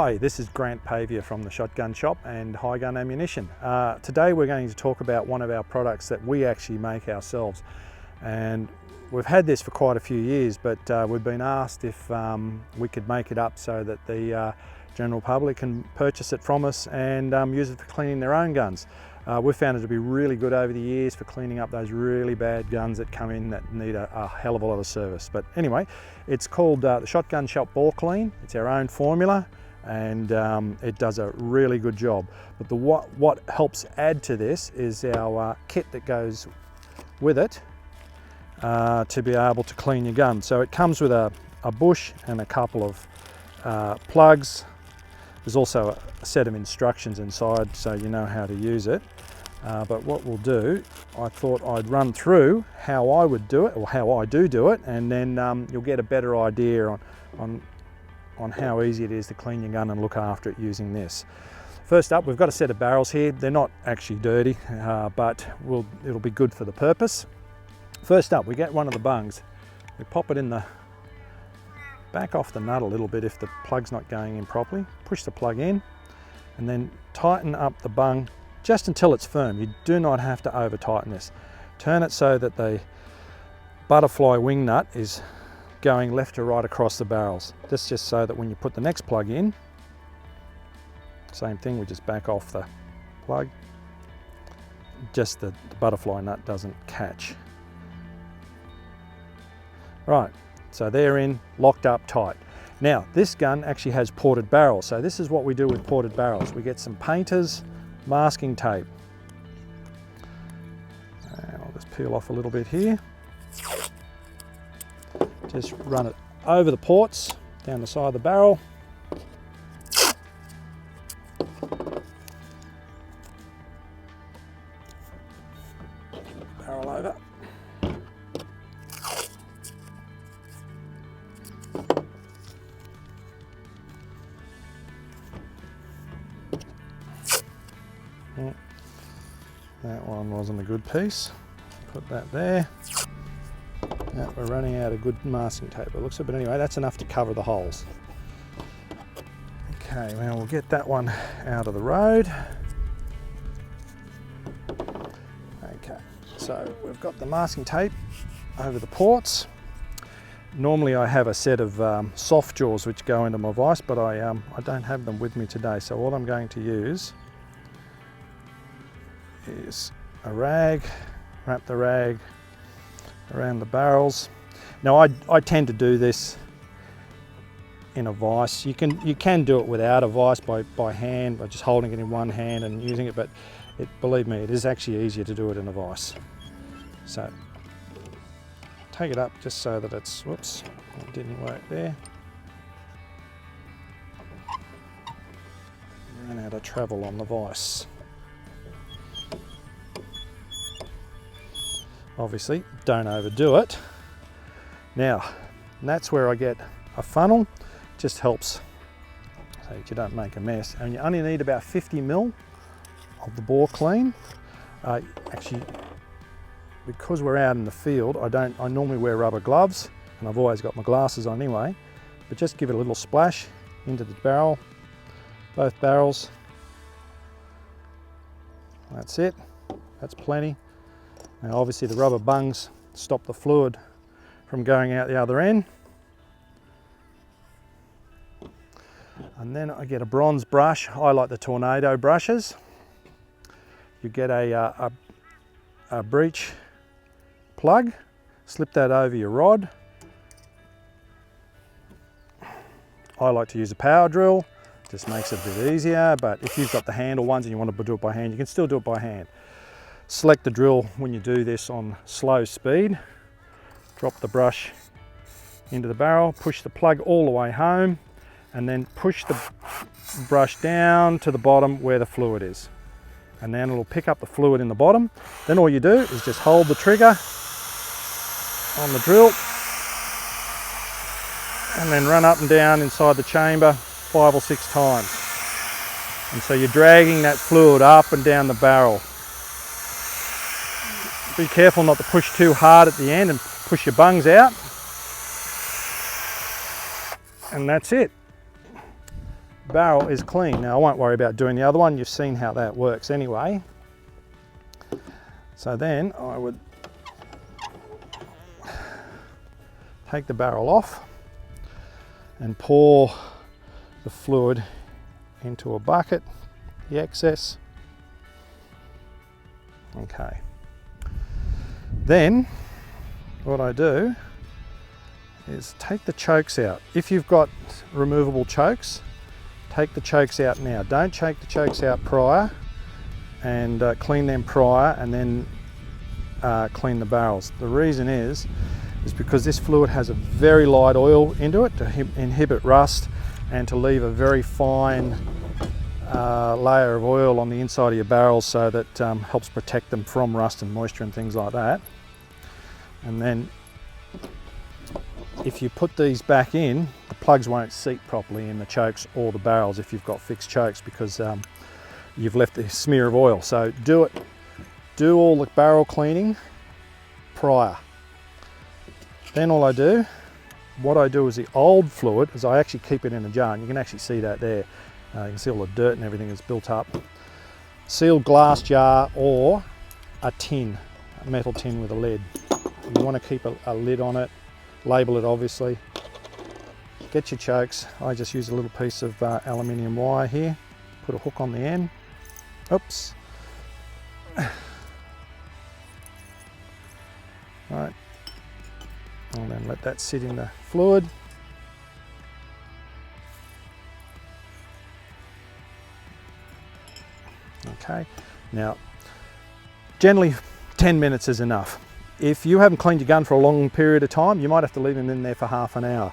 Hi, this is Grant Pavia from the Shotgun Shop and High Gun Ammunition. Today we're going to talk about one of our products that we actually make ourselves, and we've had this for quite a few years, but we've been asked if we could make it up so that the general public can purchase it from us and use it for cleaning their own guns. We've found it to be really good over the years for cleaning up those really bad guns that come in that need a hell of a lot of service. But anyway, it's called the Shotgun Shop Bore Clean. It's our own formula, and it does a really good job. But what helps add to this is our kit that goes with it to be able to clean your gun. So it comes with a bush and a couple of plugs. There's also a set of instructions inside so you know how to use it. But what we'll do, I thought I'd run through how I would do it, or how I do it, and then you'll get a better idea on how easy it is to clean your gun and look after it using this. First up, we've got a set of barrels here. They're not actually dirty, but it'll be good for the purpose. First up, we get one of the bungs. We pop it in the back off the nut a little bit if the plug's not going in properly. Push the plug in and then tighten up the bung just until it's firm. You do not have to over tighten this. Turn it so that the butterfly wing nut is going left to right across the barrels. This is just so that when you put the next plug in, same thing, we just back off the plug, just the butterfly nut doesn't catch. Right, so they're in, locked up tight. Now, this gun actually has ported barrels, so this is what we do with ported barrels. We get some painter's masking tape. And I'll just peel off a little bit here. Just run it over the ports, down the side of the barrel. Barrel over. That one wasn't a good piece. Put that there. Now we're running out of good masking tape, it looks like, but anyway, that's enough to cover the holes. Okay, well, we'll get that one out of the road. Okay, so we've got the masking tape over the ports. Normally I have a set of soft jaws which go into my vise, but I don't have them with me today, so all I'm going to use is a rag, wrap the rag around the barrels. Now I tend to do this in a vise. You can do it without a vise by hand, by just holding it in one hand and using it, but believe me, it is actually easier to do it in a vise. So take it up just so that it's, whoops, it didn't work there. Ran out of travel on the vise. Obviously, don't overdo it. Now, that's where I get a funnel. Just helps so that you don't make a mess. And you only need about 50 ml of the bore clean. Actually, because we're out in the field, I normally wear rubber gloves, and I've always got my glasses on anyway. But just give it a little splash into the barrel, both barrels. That's it. That's plenty. Now obviously the rubber bungs stop the fluid from going out the other end. And then I get a bronze brush. I like the Tornado brushes. You get a breech plug, slip that over your rod. I like to use a power drill, just makes it a bit easier, but if you've got the handle ones and you want to do it by hand, you can still do it by hand. Select the drill when you do this on slow speed. Drop the brush into the barrel, push the plug all the way home, and then push the brush down to the bottom where the fluid is. And then it'll pick up the fluid in the bottom. Then all you do is just hold the trigger on the drill and then run up and down inside the chamber 5 or 6 times. And so you're dragging that fluid up and down the barrel. Be careful not to push too hard at the end and push your bungs out. And that's it. barrel is clean. Now I won't worry about doing the other one, you've seen how that works anyway. So then I would take the barrel off and pour the fluid into a bucket, the excess. Okay. Then what I do is take the chokes out. If you've got removable chokes, take the chokes out now. Don't take the chokes out prior, and clean them prior, and then clean the barrels. The reason is because this fluid has a very light oil into it to inhibit rust and to leave a very fine layer of oil on the inside of your barrels, so that helps protect them from rust and moisture and things like that. And then if you put these back in, the plugs won't seat properly in the chokes or the barrels if you've got fixed chokes, because you've left a smear of oil. So do all the barrel cleaning prior. Then what I do is the old fluid is I actually keep it in a jar, and you can actually see that there. You can see all the dirt and everything that's built up. Sealed glass jar or a tin, a metal tin with a lid. You want to keep a lid on it, label it obviously. Get your chokes. I just use a little piece of aluminium wire here, put a hook on the end. Oops. Right. And then let that sit in the fluid. Okay, now generally 10 minutes is enough. If you haven't cleaned your gun for a long period of time, you might have to leave them in there for half an hour.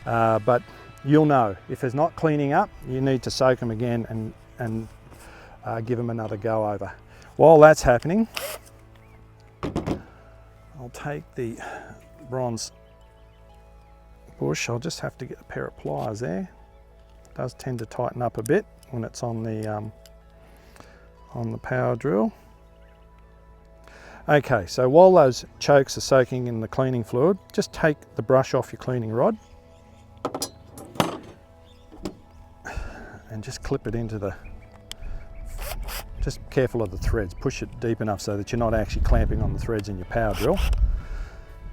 But you'll know if there's not cleaning up, you need to soak them again and give them another go over. While that's happening, I'll take the bronze bush. I'll just have to get a pair of pliers there. It does tend to tighten up a bit when it's on the power drill. Okay, so while those chokes are soaking in the cleaning fluid, just take the brush off your cleaning rod and just clip it into the, just careful of the threads, push it deep enough so that you're not actually clamping on the threads in your power drill.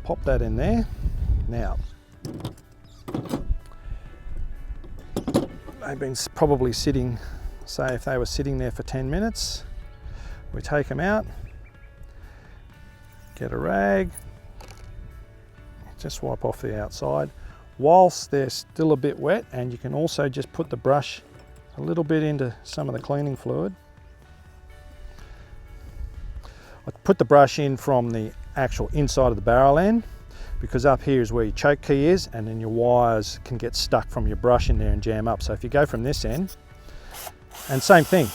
Pop that in there. Now, they've been probably sitting, say if they were sitting there for 10 minutes, we take them out, get a rag, just wipe off the outside whilst they're still a bit wet, and you can also just put the brush a little bit into some of the cleaning fluid. I put the brush in from the actual inside of the barrel end, because up here is where your choke key is, and then your wires can get stuck from your brush in there and jam up. So if you go from this end, and same thing,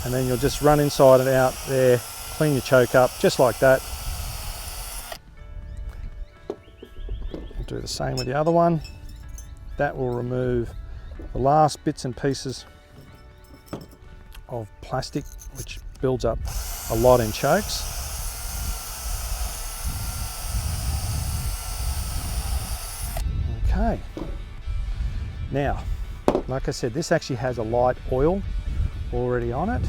and then you'll just run inside and out there, clean your choke up just like that. We'll do the same with the other one. That will remove the last bits and pieces of plastic which builds up a lot in chokes. Okay, now like I said, this actually has a light oil already on it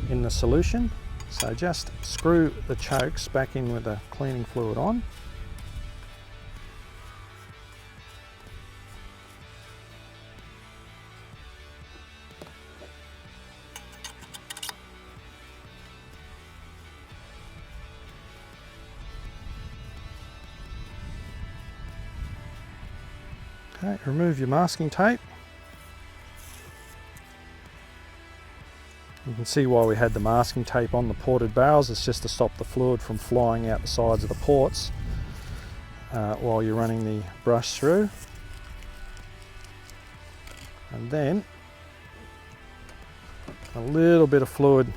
in the solution, so just screw the chokes back in with the cleaning fluid on. Okay, remove your masking tape. You can see why we had the masking tape on the ported barrels. It's just to stop the fluid from flying out the sides of the ports while you're running the brush through. And then a little bit of fluid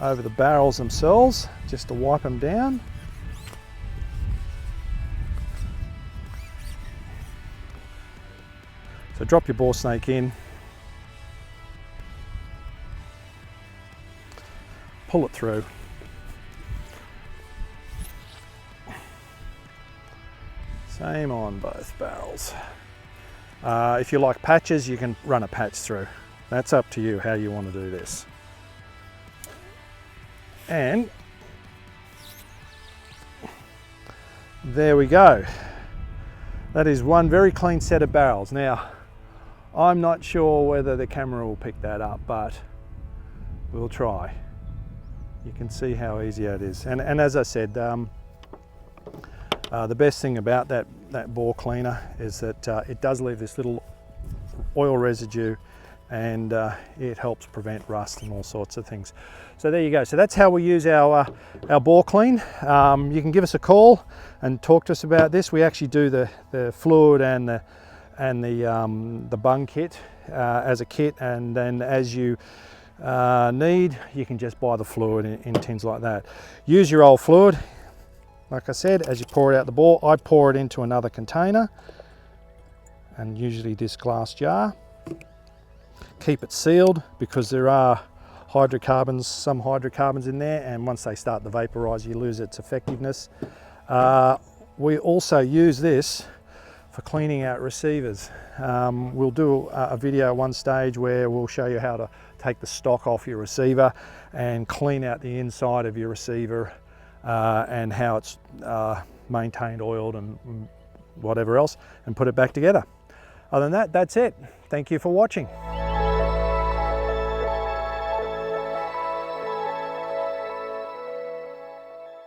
over the barrels themselves just to wipe them down. So drop your bore snake in, pull it through, same on both barrels. If you like patches, you can run a patch through. That's up to you how you want to do this. And there we go. That is one very clean set of barrels. Now, I'm not sure whether the camera will pick that up, but we'll try. You can see how easy it is. And as I said, the best thing about that bore cleaner is that it does leave this little oil residue, and it helps prevent rust and all sorts of things. So there you go. So that's how we use our bore clean. You can give us a call and talk to us about this. We actually do the fluid and the bung kit as a kit, and then as you need, you can just buy the fluid in tins like that. Use your old fluid. Like I said, as you pour it out the bore, I pour it into another container, and usually this glass jar. Keep it sealed because there are hydrocarbons, some hydrocarbons in there, and once they start to vaporize, you lose its effectiveness. We also use this for cleaning out receivers. We'll do a video at one stage where we'll show you how to take the stock off your receiver and clean out the inside of your receiver, and how it's maintained, oiled and whatever else, and put it back together. Other than that, that's it. Thank you for watching.